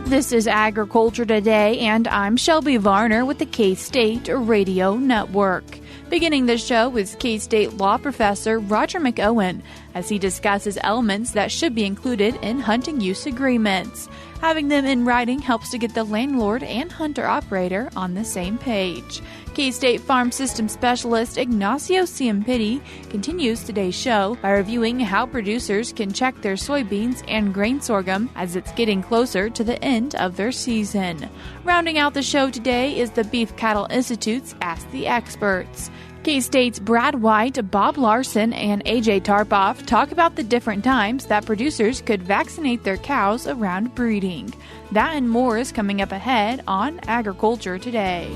This is Agriculture Today, and I'm Shelby Varner with the K-State Radio Network. Beginning the show is K-State law professor Roger McEowen as he discusses elements that should be included in hunting use agreements. Having them in writing helps to get the landlord and hunter-operator on the same page. K-State Farm System Specialist Ignacio Ciampitti continues today's show by reviewing how producers can check their soybeans and grain sorghum as it's getting closer to the end of their season. Rounding out the show today is the Beef Cattle Institute's Ask the Experts. K-State's Brad White, Bob Larson, and A.J. Tarpoff talk about the different times that producers could vaccinate their cows around breeding. That and more is coming up ahead on Agriculture Today.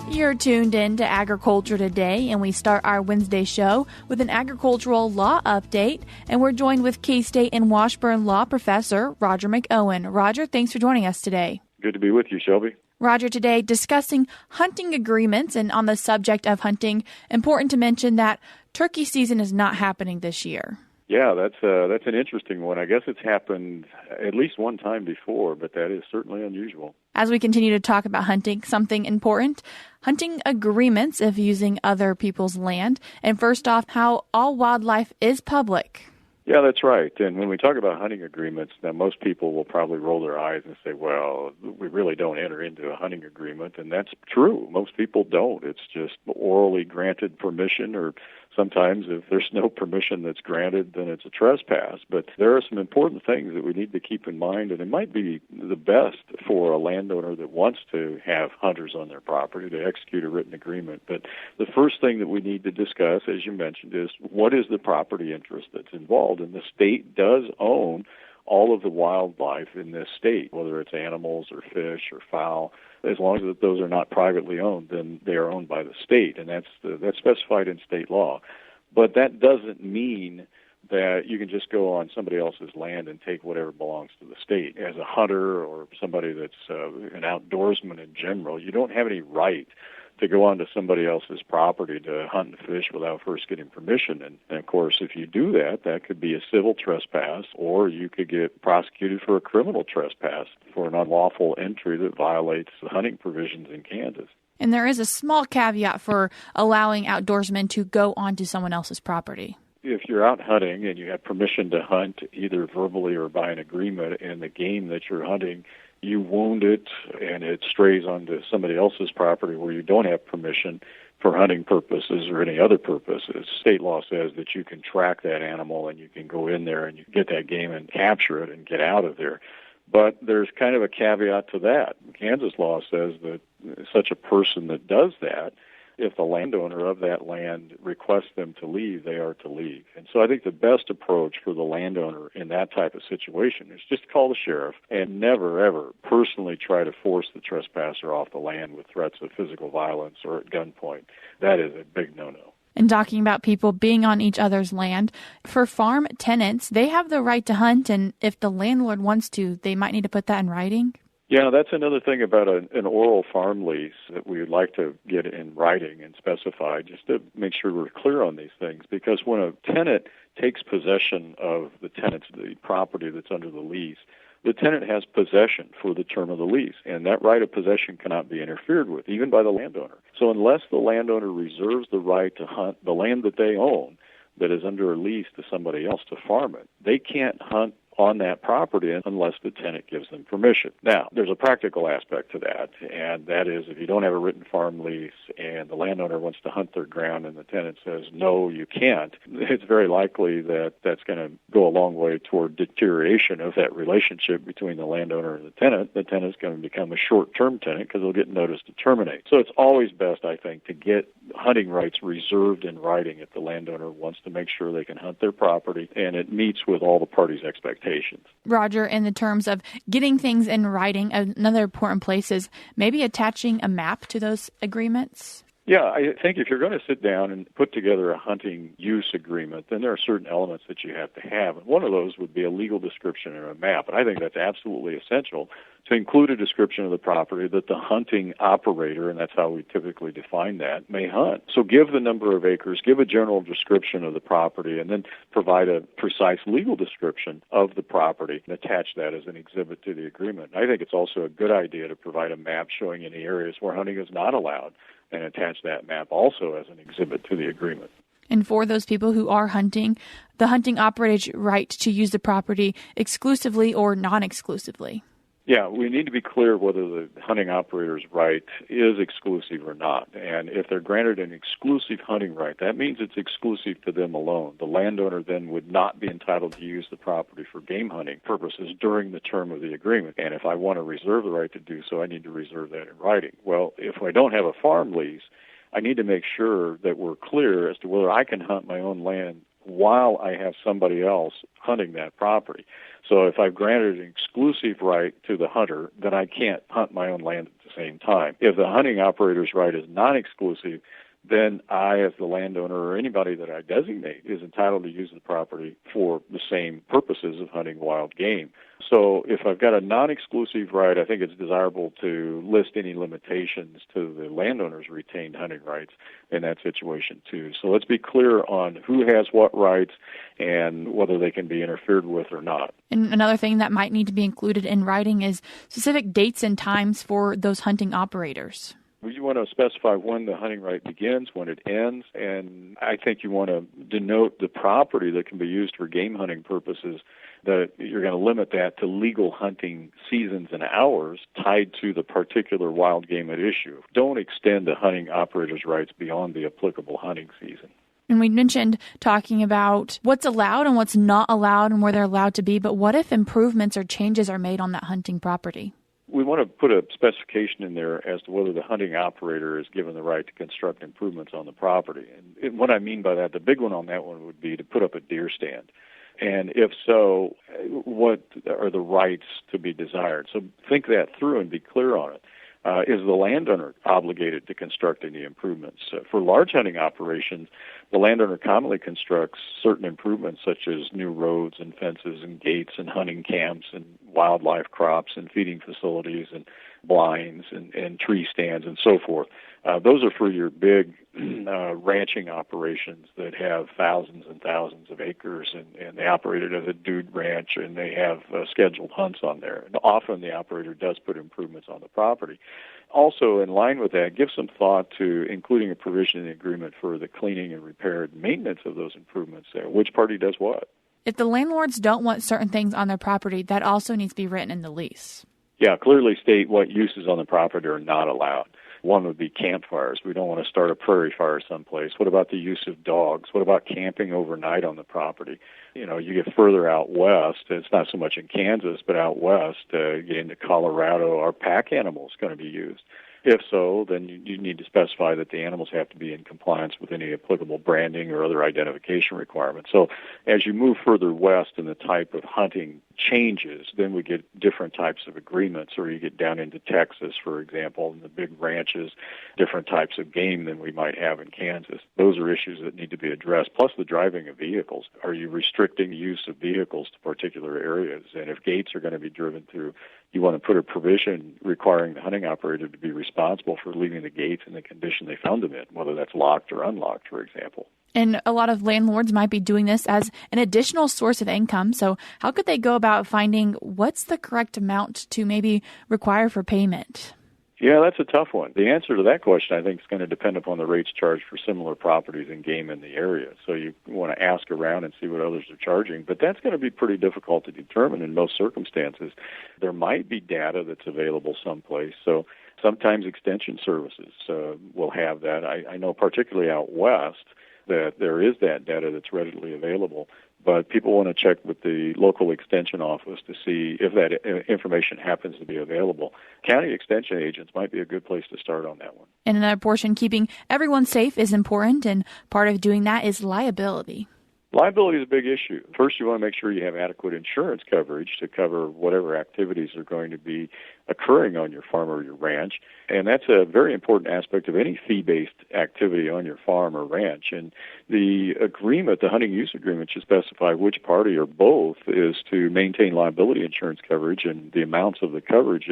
You're tuned in to Agriculture Today, and we start our Wednesday show with an agricultural law update, and we're joined with K-State and Washburnlaw professor Roger McEowen. Roger, thanks for joining us today. Good to be with you, Shelby. Roger, today discussing hunting agreements, and on the subject of hunting, important to mention that turkey season is not happening this year. Yeah, that's an interesting one. I guess it's happened at least one time before, but that is certainly unusual. As we continue to talk about hunting, something important, hunting agreements if using other people's land. And first off, how all wildlife is public. Yeah, that's right. And when we talk about hunting agreements, now most people will probably roll their eyes and say, well, we really don't enter into a hunting agreement. And that's true. Most people don't. It's just orally granted permission, or sometimes if there's no permission that's granted, then it's a trespass. But there are some important things that we need to keep in mind, and it might be the best for a landowner that wants to have hunters on their property to execute a written agreement. But the first thing that we need to discuss, as you mentioned, is what is the property interest that's involved. And the state does own all of the wildlife in this state, whether it's animals or fish or fowl. As long as those are not privately owned, then they are owned by the state, and that's specified in state law. But that doesn't mean that you can just go on somebody else's land and take whatever belongs to the state. As a hunter or somebody that's an outdoorsman in general, you don't have any right to go onto somebody else's property to hunt and fish without first getting permission. And of course, if you do that, that could be a civil trespass, or you could get prosecuted for a criminal trespass for an unlawful entry that violates the hunting provisions in Kansas. And there is a small caveat for allowing outdoorsmen to go onto someone else's property. If you're out hunting and you have permission to hunt either verbally or by an agreement, and the game that you're hunting, you wound it and it strays onto somebody else's property where you don't have permission for hunting purposes or any other purposes, state law says that you can track that animal and you can go in there and you get that game and capture it and get out of there. But there's kind of a caveat to that. Kansas law says that such a person that does that, if the landowner of that land requests them to leave, they are to leave. And so I think the best approach for the landowner in that type of situation is just call the sheriff and never, ever personally try to force the trespasser off the land with threats of physical violence or at gunpoint. That is a big no-no. And talking about people being on each other's land, for farm tenants, they have the right to hunt, and if the landlord wants to, they might need to put that in writing. Yeah, that's another thing about an oral farm lease that we would like to get in writing and specify, just to make sure we're clear on these things. Because when a tenant takes possession of the property that's under the lease, the tenant has possession for the term of the lease, and that right of possession cannot be interfered with, even by the landowner. So unless the landowner reserves the right to hunt the land that they own that is under a lease to somebody else to farm it, they can't hunt on that property unless the tenant gives them permission. Now, there's a practical aspect to that, and that is if you don't have a written farm lease and the landowner wants to hunt their ground and the tenant says, no, you can't, it's very likely that that's going to go a long way toward deterioration of that relationship between the landowner and the tenant. The tenant's going to become a short-term tenant because they'll get notice to terminate. So it's always best, I think, to get hunting rights reserved in writing if the landowner wants to make sure they can hunt their property and it meets with all the parties' expectations. Roger, in the terms of getting things in writing, another important place is maybe attaching a map to those agreements. Yeah, I think if you're going to sit down and put together a hunting use agreement, then there are certain elements that you have to have. And one of those would be a legal description and a map. And I think that's absolutely essential to include a description of the property that the hunting operator, and that's how we typically define that, may hunt. So give the number of acres, give a general description of the property, and then provide a precise legal description of the property and attach that as an exhibit to the agreement. I think it's also a good idea to provide a map showing any areas where hunting is not allowed, and attach that map also as an exhibit to the agreement. And for those people who are hunting, the hunting operator's right to use the property exclusively or non-exclusively. Yeah, we need to be clear whether the hunting operator's right is exclusive or not. And if they're granted an exclusive hunting right, that means it's exclusive to them alone. The landowner then would not be entitled to use the property for game hunting purposes during the term of the agreement. And if I want to reserve the right to do so, I need to reserve that in writing. Well, if I don't have a farm lease, I need to make sure that we're clear as to whether I can hunt my own land while I have somebody else hunting that property. So if I've granted an exclusive right to the hunter, then I can't hunt my own land at the same time. If the hunting operator's right is non-exclusive, then I, as the landowner or anybody that I designate, is entitled to use the property for the same purposes of hunting wild game. So if I've got a non-exclusive right, I think it's desirable to list any limitations to the landowner's retained hunting rights in that situation too. So let's be clear on who has what rights and whether they can be interfered with or not. And another thing that might need to be included in writing is specific dates and times for those hunting operators. You want to specify when the hunting right begins, when it ends, and I think you want to denote the property that can be used for game hunting purposes, that you're going to limit that to legal hunting seasons and hours tied to the particular wild game at issue. Don't extend the hunting operator's rights beyond the applicable hunting season. And we mentioned talking about what's allowed and what's not allowed and where they're allowed to be, but what if improvements or changes are made on that hunting property? We want to put a specification in there as to whether the hunting operator is given the right to construct improvements on the property. And what I mean by that, the big one on that one would be to put up a deer stand. And if so, what are the rights to be desired? So think that through and be clear on it. Is the landowner obligated to construct any improvements? For large hunting operations, the landowner commonly constructs certain improvements such as new roads and fences and gates and hunting camps and wildlife crops and feeding facilities and blinds and tree stands and so forth. Those are for your big ranching operations that have thousands and thousands of acres, and they operate it as a dude ranch, and they have scheduled hunts on there. And often the operator does put improvements on the property. Also, in line with that, give some thought to including a provision in the agreement for the cleaning and repair and maintenance of those improvements there. Which party does what? If the landlords don't want certain things on their property, that also needs to be written in the lease. Yeah, clearly state what uses on the property are not allowed. One would be campfires. We don't want to start a prairie fire someplace. What about the use of dogs? What about camping overnight on the property? You know, you get further out west, it's not so much in Kansas, but out west, you get into Colorado, are pack animals going to be used? If so, then you need to specify that the animals have to be in compliance with any applicable branding or other identification requirements. So as you move further west and the type of hunting changes, then we get different types of agreements, or you get down into Texas, for example, and the big ranches, different types of game than we might have in Kansas. Those are issues that need to be addressed, plus the driving of vehicles. Are you restricting the use of vehicles to particular areas? And if gates are going to be driven through, you want to put a provision requiring the hunting operator to be responsible for leaving the gates in the condition they found them in, whether that's locked or unlocked, for example. And a lot of landlords might be doing this as an additional source of income. So how could they go about finding what's the correct amount to maybe require for payment? Yeah, that's a tough one. The answer to that question, I think, is going to depend upon the rates charged for similar properties and game in the area. So you want to ask around and see what others are charging, but that's going to be pretty difficult to determine in most circumstances. There might be data that's available someplace. So sometimes extension services will have that. I know particularly out west that there is that data that's readily available, but people want to check with the local extension office to see if that information happens to be available. County extension agents might be a good place to start on that one. And another portion, keeping everyone safe is important, and part of doing that is liability. Liability is a big issue. First, you want to make sure you have adequate insurance coverage to cover whatever activities are going to be occurring on your farm or your ranch. And that's a very important aspect of any fee-based activity on your farm or ranch. And the agreement, the hunting use agreement, should specify which party or both is to maintain liability insurance coverage and the amounts of the coverage.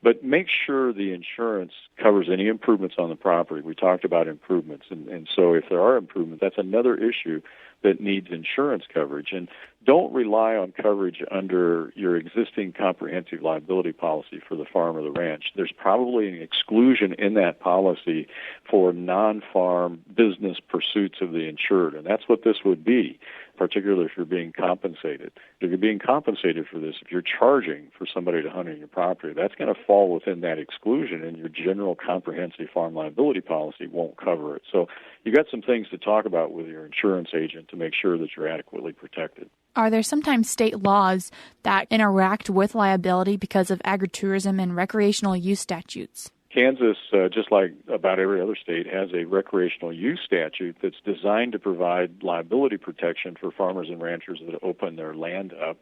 But make sure the insurance covers any improvements on the property. We talked about improvements. And so if there are improvements, that's another issue that needs insurance coverage. And don't rely on coverage under your existing comprehensive liability policy for the farm or the ranch. There's probably an exclusion in that policy for non-farm business pursuits of the insured, and that's what this would be, particularly if you're being compensated. If you're being compensated for this, if you're charging for somebody to hunt on your property, that's going to fall within that exclusion, and your general comprehensive farm liability policy won't cover it. So you've got some things to talk about with your insurance agent to make sure that you're adequately protected. Are there sometimes state laws that interact with liability because of agritourism and recreational use statutes? Kansas, just like about every other state, has a recreational use statute that's designed to provide liability protection for farmers and ranchers that open their land up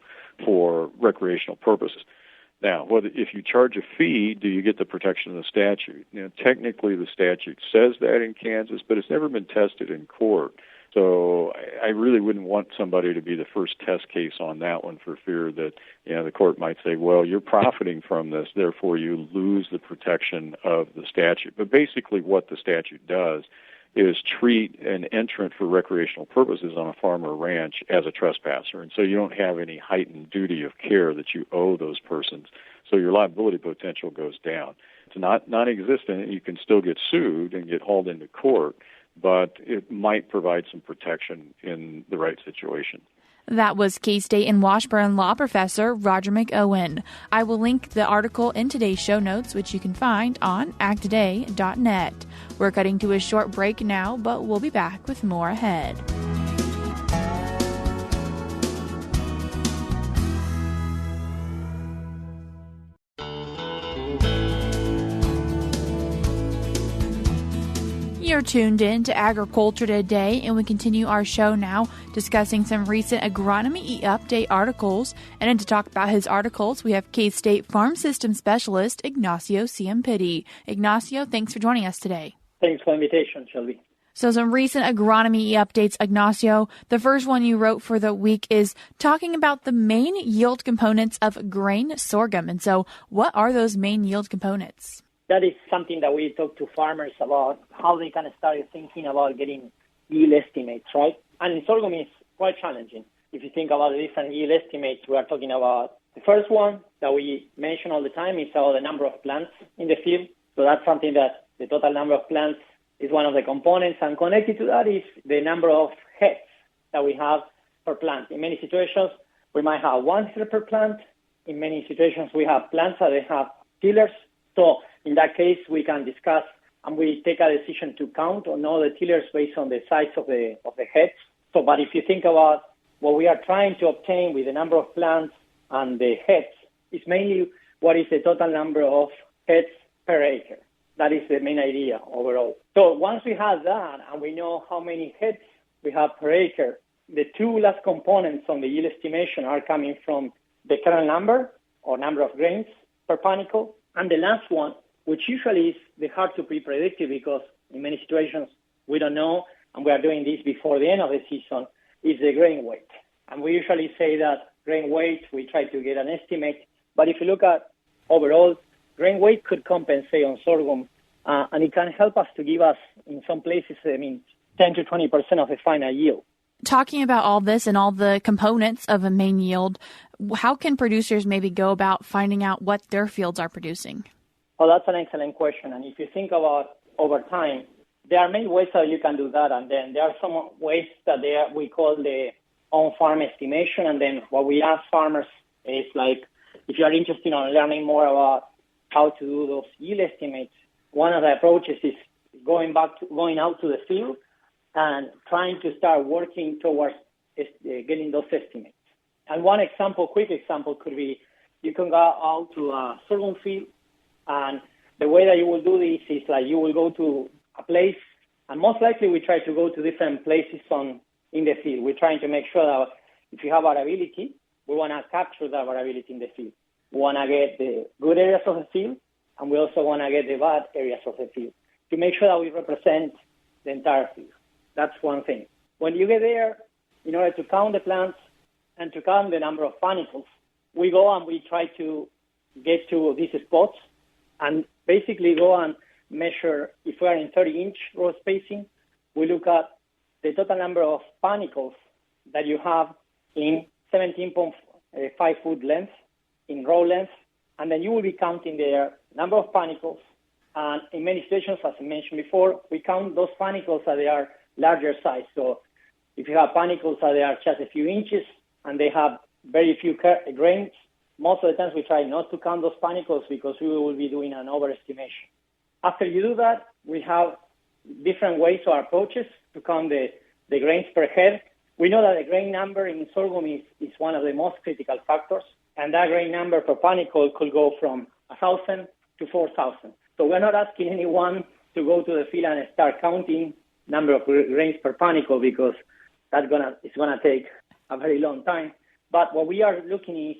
for recreational purposes. Now, if you charge a fee, do you get the protection of the statute? Technically, the statute says that in Kansas, but it's never been tested in court. So I really wouldn't want somebody to be the first test case on that one for fear that, the court might say, well, you're profiting from this, therefore you lose the protection of the statute. But basically what the statute does is treat an entrant for recreational purposes on a farm or ranch as a trespasser. And so you don't have any heightened duty of care that you owe those persons. So your liability potential goes down. It's not non-existent. You can still get sued and get hauled into court, but it might provide some protection in the right situation. That was K-State and Washburn Law Professor Roger McEowen. I will link the article in today's show notes, which you can find on agtoday.net. We're cutting to a short break now, but we'll be back with more ahead. You're tuned in to Agriculture Today, and we continue our show now discussing some recent agronomy update articles. And to talk about his articles, we have K-State Farm System Specialist Ignacio Ciampitti. Ignacio, thanks for joining us today. Thanks for the invitation, Shelby. So some recent agronomy updates, Ignacio. The first one you wrote for the week is talking about the main yield components of grain sorghum. And so what are those main yield components? That is something that we talk to farmers about, how they can start thinking about getting yield estimates, right? And in sorghum, it's quite challenging. If you think about the different yield estimates, we are talking about the first one that we mention all the time is about the number of plants in the field. So that's something that the total number of plants is one of the components, and connected to that is the number of heads that we have per plant. In many situations, we might have one head per plant. In many situations, we have plants that they have tillers. So in that case, we can discuss and we take a decision to count or know the tillers based on the size of the heads. So, but if you think about what we are trying to obtain with the number of plants and the heads, it's mainly what is the total number of heads per acre. That is the main idea overall. So once we have that and we know how many heads we have per acre, the two last components on the yield estimation are coming from the kernel number or number of grains per panicle. And the last one, which usually is the hard to be predicted because in many situations we don't know, and we are doing this before the end of the season, is the grain weight. And we usually say that grain weight, we try to get an estimate. But if you look at overall, grain weight could compensate on sorghum, and it can help us to give us, in some places, 10 to 20% of the final yield. Talking about all this and all the components of a main yield, how can producers maybe go about finding out what their fields are producing? Well, that's an excellent question. And if you think about over time, there are many ways that you can do that. And then there are some ways that we call the on-farm estimation. And then what we ask farmers is like, if you are interested in learning more about how to do those yield estimates, one of the approaches is going out to the field and trying to start working towards getting those estimates. And one quick example could be you can go out to a sorghum field, and the way that you will do this is like you will go to a place, and most likely we try to go to different places on in the field. We're trying to make sure that if you have variability, we want to capture that variability in the field. We want to get the good areas of the field, and we also want to get the bad areas of the field to make sure that we represent the entire field. That's one thing. When you get there, in order to count the plants and to count the number of panicles, we go and we try to get to these spots and basically go and measure, if we are in 30-inch row spacing, we look at the total number of panicles that you have in 17.5 foot length, in row length, and then you will be counting the number of panicles. And in many situations, as I mentioned before, we count those panicles that they are larger size. So if you have panicles that they are just a few inches and they have very few grains, most of the times we try not to count those panicles because we will be doing an overestimation. After you do that, we have different ways or approaches to count the grains per head. We know that the grain number in sorghum is one of the most critical factors, and that grain number per panicle could go from 1,000 to 4,000. So we're not asking anyone to go to the field and start counting number of grains per panicle because it's gonna take a very long time. But what we are looking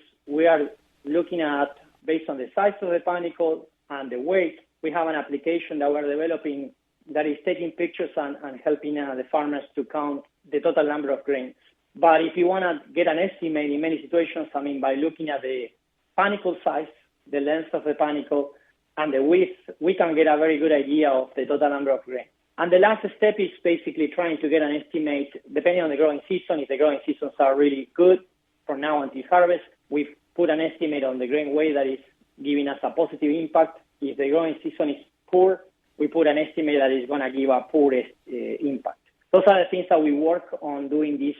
at, based on the size of the panicle and the weight, we have an application that we're developing that is taking pictures and helping the farmers to count the total number of grains. But if you want to get an estimate in many situations, by looking at the panicle size, the length of the panicle, and the width, we can get a very good idea of the total number of grains. And the last step is basically trying to get an estimate, depending on the growing season. If the growing seasons are really good from now until harvest, we put an estimate on the grain weight that is giving us a positive impact. If the growing season is poor, we put an estimate that is going to give a poor impact. Those are the things that we work on doing this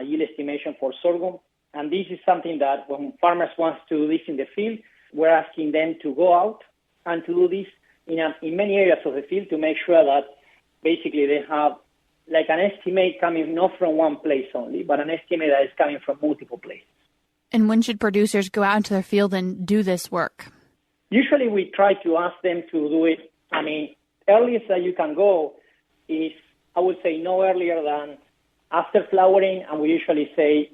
yield estimation for sorghum. And this is something that when farmers want to do this in the field, we're asking them to go out and to do this in many areas of the field to make sure that basically they have like an estimate coming not from one place only, but an estimate that is coming from multiple places. And when should producers go out into their field and do this work? Usually we try to ask them to do it. Earliest that you can go is, I would say, no earlier than after flowering, and we usually say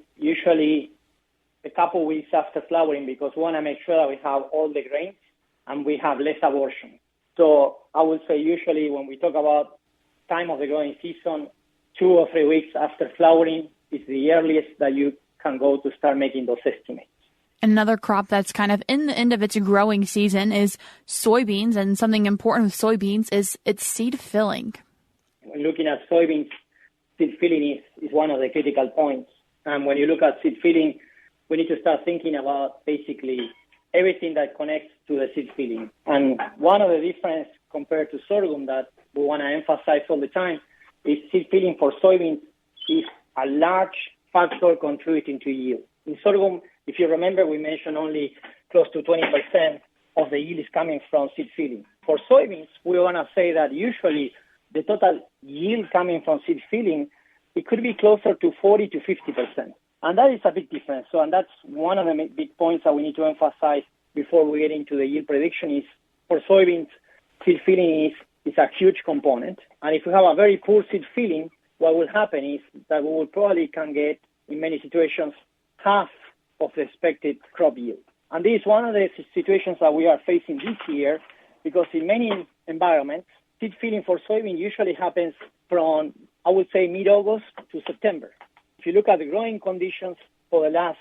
a couple weeks after flowering because we want to make sure that we have all the grains and we have less abortion. So I would say usually when we talk about time of the growing season, 2 or 3 weeks after flowering is the earliest that you can go to start making those estimates. Another crop that's kind of in the end of its growing season is soybeans, and something important with soybeans is its seed filling. When looking at soybeans, seed filling is one of the critical points. And when you look at seed filling, we need to start thinking about basically everything that connects to the seed filling. And one of the differences compared to sorghum that we want to emphasize all the time is seed filling for soybeans is a large factor contributing to yield. In sorghum, if you remember, we mentioned only close to 20% of the yield is coming from seed filling. For soybeans, we want to say that usually the total yield coming from seed filling, it could be closer to 40 to 50%. And that is a big difference. And that's one of the big points that we need to emphasize before we get into the yield prediction is for soybeans, seed filling is a huge component. And if we have a very poor seed filling, what will happen is that we will probably can get, in many situations, half of the expected crop yield. And this is one of the situations that we are facing this year because in many environments, seed filling for soybean usually happens from, I would say, mid-August to September. If you look at the growing conditions for the last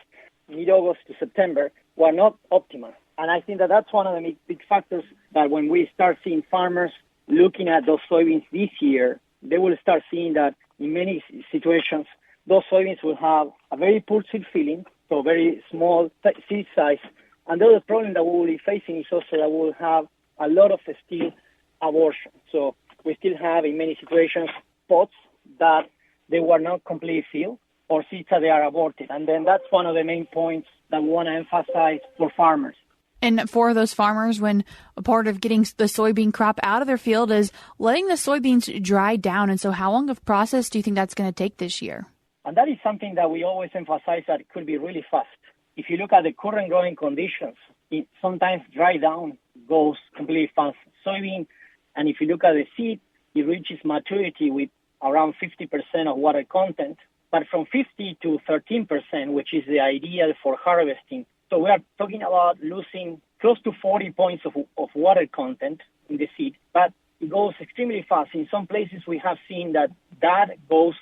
mid-August to September, were not optimal. And I think that that's one of the big factors that when we start seeing farmers looking at those soybeans this year, they will start seeing that in many situations, those soybeans will have a very poor seed filling, so very small seed size. And the other problem that we will be facing is also that we will have a lot of still abortion. So we still have, in many situations, pots that they were not completely filled or seeds that they are aborted. And then that's one of the main points that we want to emphasize for farmers. And for those farmers, when a part of getting the soybean crop out of their field is letting the soybeans dry down. And so how long of a process do you think that's going to take this year? And that is something that we always emphasize that it could be really fast. If you look at the current growing conditions, it sometimes dry down goes completely fast. Soybean, and if you look at the seed, it reaches maturity with around 50% of water content. but from 50 to 13%, which is the ideal for harvesting. So we are talking about losing close to 40 points of water content in the seed, but it goes extremely fast. In some places, we have seen that goes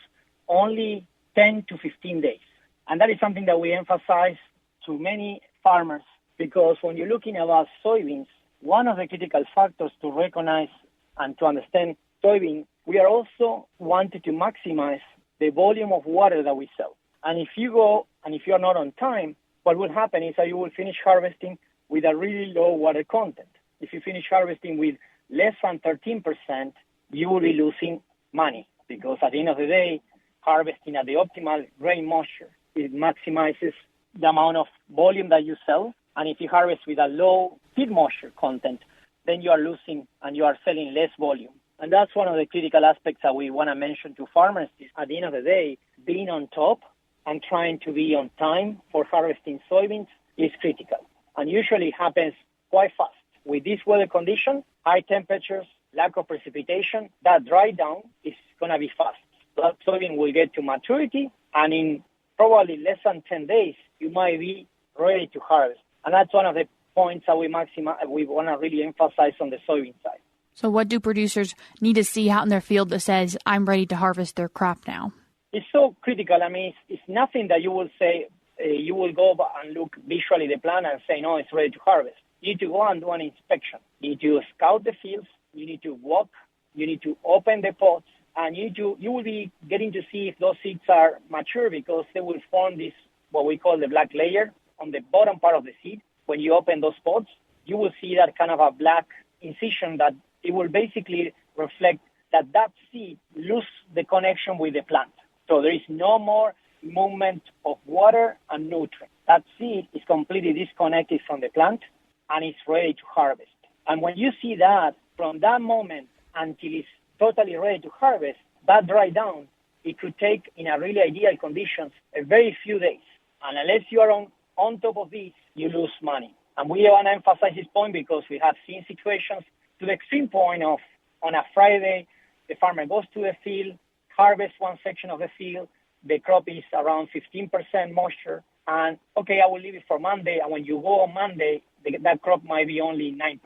only 10 to 15 days. And that is something that we emphasize to many farmers, because when you're looking about soybeans, one of the critical factors to recognize and to understand soybean, we are also wanted to maximize the volume of water that we sell. And if you are not on time, what will happen is that you will finish harvesting with a really low water content. If you finish harvesting with less than 13%, you will be losing money, because at the end of the day, harvesting at the optimal grain moisture, it maximizes the amount of volume that you sell. And if you harvest with a low seed moisture content, then you are losing and you are selling less volume. And that's one of the critical aspects that we want to mention to farmers. Is at the end of the day, being on top and trying to be on time for harvesting soybeans is critical. And usually happens quite fast. With this weather condition, high temperatures, lack of precipitation, that dry down is going to be fast. That soybean will get to maturity, and in probably less than 10 days, you might be ready to harvest. And that's one of the points that we want to really emphasize on the soybean side. So what do producers need to see out in their field that says, I'm ready to harvest their crop now? It's so critical. I mean, it's nothing that you will say, you will go and look visually the plant and say, no, it's ready to harvest. You need to go and do an inspection. You need to scout the fields. You need to walk. You need to open the pots. And you will be getting to see if those seeds are mature, because they will form this, what we call the black layer on the bottom part of the seed. When you open those pods, you will see that kind of a black incision that it will basically reflect that seed lose the connection with the plant. So there is no more movement of water and nutrients. That seed is completely disconnected from the plant and it's ready to harvest. And when you see that, from that moment until it's totally ready to harvest, that dry down, it could take, in a really ideal conditions, a very few days. And unless you are on top of this, you lose money. And we want to emphasize this point because we have seen situations to the extreme point of, on a Friday, the farmer goes to the field, harvests one section of the field, the crop is around 15% moisture, and okay, I will leave it for Monday, and when you go on Monday, that crop might be only 9%.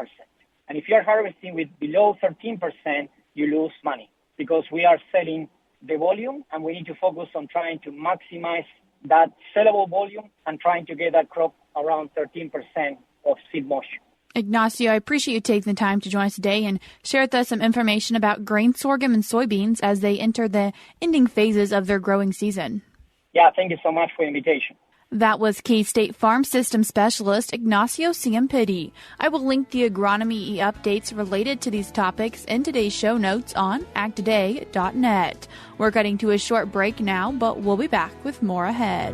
And if you're harvesting with below 13%, you lose money, because we are selling the volume, and we need to focus on trying to maximize that sellable volume and trying to get that crop around 13% of seed moisture. Ignacio, I appreciate you taking the time to join us today and share with us some information about grain sorghum and soybeans as they enter the ending phases of their growing season. Yeah, thank you so much for the invitation. That was K-State Farm System Specialist Ignacio Ciampitti. I will link the agronomy updates related to these topics in today's show notes on agtoday.net. We're cutting to a short break now, but we'll be back with more ahead.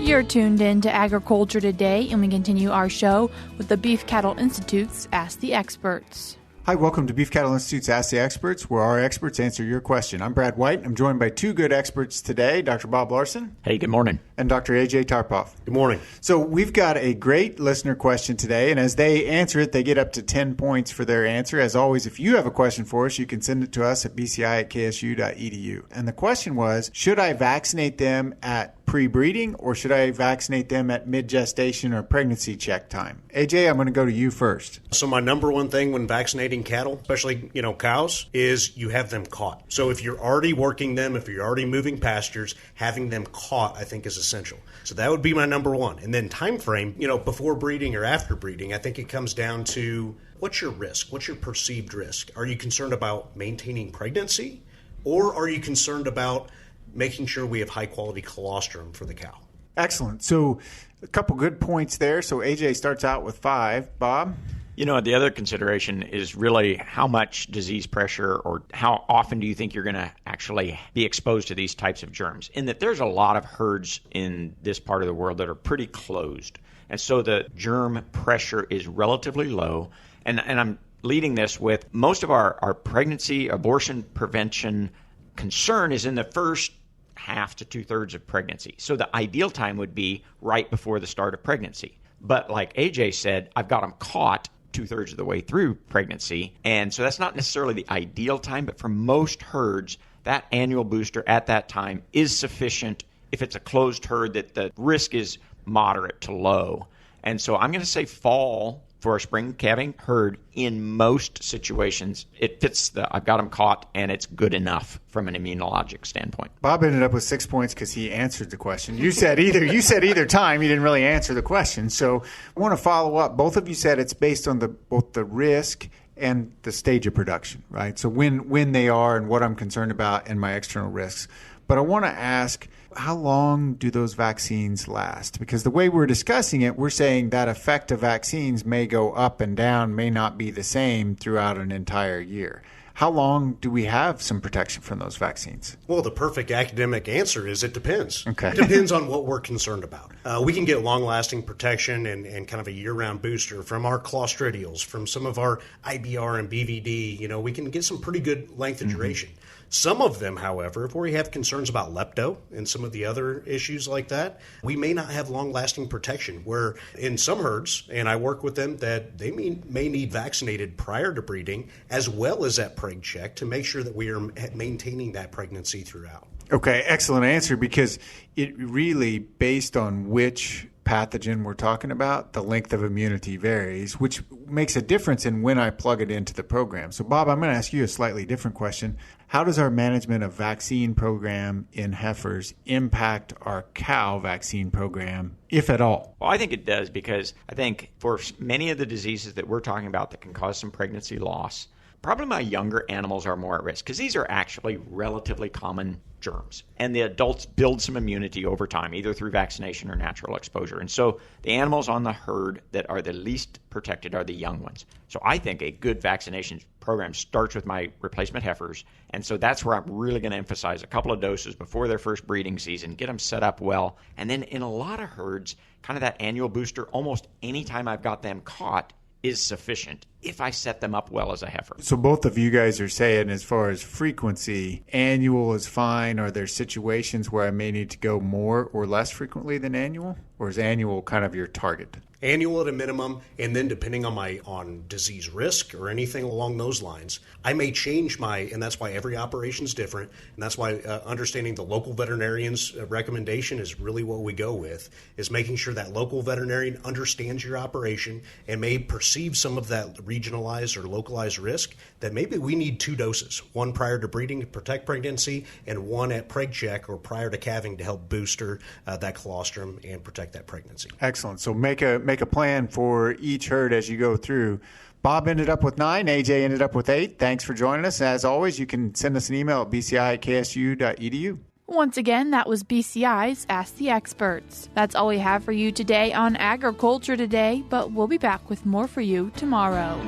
You're tuned in to Agriculture Today, and we continue our show with the Beef Cattle Institute's Ask the Experts. Hi, welcome to Beef Cattle Institute's Ask the Experts, where our experts answer your question. I'm Brad White. I'm joined by two good experts today, Dr. Bob Larson. Hey, good morning. And Dr. A.J. Tarpoff. Good morning. So we've got a great listener question today, and as they answer it, they get up to 10 points for their answer. As always, if you have a question for us, you can send it to us at bci@ksu.edu. And the question was, should I vaccinate them at pre-breeding, or should I vaccinate them at mid-gestation or pregnancy check time? AJ, I'm going to go to you first. So my number one thing when vaccinating cattle, especially, cows, is you have them caught. So if you're already working them, if you're already moving pastures, having them caught, I think, is essential. So that would be my number one. And then time frame, before breeding or after breeding, I think it comes down to what's your risk? What's your perceived risk? Are you concerned about maintaining pregnancy, or are you concerned about making sure we have high-quality colostrum for the cow? Excellent. So a couple good points there. So AJ starts out with 5. Bob? The other consideration is really how much disease pressure or how often do you think you're going to actually be exposed to these types of germs? In that there's a lot of herds in this part of the world that are pretty closed. And so the germ pressure is relatively low. And I'm leading this with most of our pregnancy, abortion prevention concern is in the first half to 2/3 of pregnancy. So the ideal time would be right before the start of pregnancy. But like AJ said, I've got them caught 2/3 of the way through pregnancy. And so that's not necessarily the ideal time, but for most herds, that annual booster at that time is sufficient if it's a closed herd that the risk is moderate to low. And so I'm going to say fall for a spring calving herd in most situations. It fits I've got them caught, and it's good enough from an immunologic standpoint. Bob ended up with 6 points because he answered the question. You said either time. You didn't really answer the question. So I want to follow up. Both of you said it's based on both the risk and the stage of production, right? So when they are and what I'm concerned about and my external risks. But I want to ask, how long do those vaccines last? Because the way we're discussing it, we're saying that effect of vaccines may go up and down, may not be the same throughout an entire year. How long do we have some protection from those vaccines? Well, the perfect academic answer is it depends. Okay. It depends on what we're concerned about. We can get long-lasting protection and kind of a year-round booster from our clostridials, from some of our IBR and BVD. We can get some pretty good length of duration. Some of them, however, if we have concerns about lepto and some of the other issues like that, we may not have long-lasting protection, where in some herds, and I work with them, that they may need vaccinated prior to breeding as well as at preg check to make sure that we are maintaining that pregnancy throughout. Okay, excellent answer, because it really, based on which pathogen we're talking about, the length of immunity varies, which makes a difference in when I plug it into the program. So, Bob, I'm going to ask you a slightly different question. How does our management of vaccine program in heifers impact our cow vaccine program, if at all? Well, I think it does, because I think for many of the diseases that we're talking about that can cause some pregnancy loss, probably my younger animals are more at risk, because these are actually relatively common germs. And the adults build some immunity over time, either through vaccination or natural exposure. And so the animals on the herd that are the least protected are the young ones. So I think a good vaccination program starts with my replacement heifers. And so that's where I'm really going to emphasize a couple of doses before their first breeding season, get them set up well. And then in a lot of herds, kind of that annual booster, almost any time I've got them caught, is sufficient if I set them up well as a heifer. So both of you guys are saying, as far as frequency, annual is fine. Are there situations where I may need to go more or less frequently than annual? Or is annual kind of your target? Annual at a minimum, and then depending on disease risk or anything along those lines, I may change and that's why every operation is different, and that's why understanding the local veterinarian's recommendation is really what we go with, is making sure that local veterinarian understands your operation and may perceive some of that regionalized or localized risk, that maybe we need 2 doses, one prior to breeding to protect pregnancy and one at preg check or prior to calving to help booster that colostrum and protect that pregnancy. Excellent. So make a plan for each herd as you go through. Bob ended up with 9. AJ ended up with 8. Thanks for joining us. As always, you can send us an email at bci@ksu.edu. Once again, that was BCI's Ask the Experts. That's all we have for you today on Agriculture Today, but we'll be back with more for you tomorrow.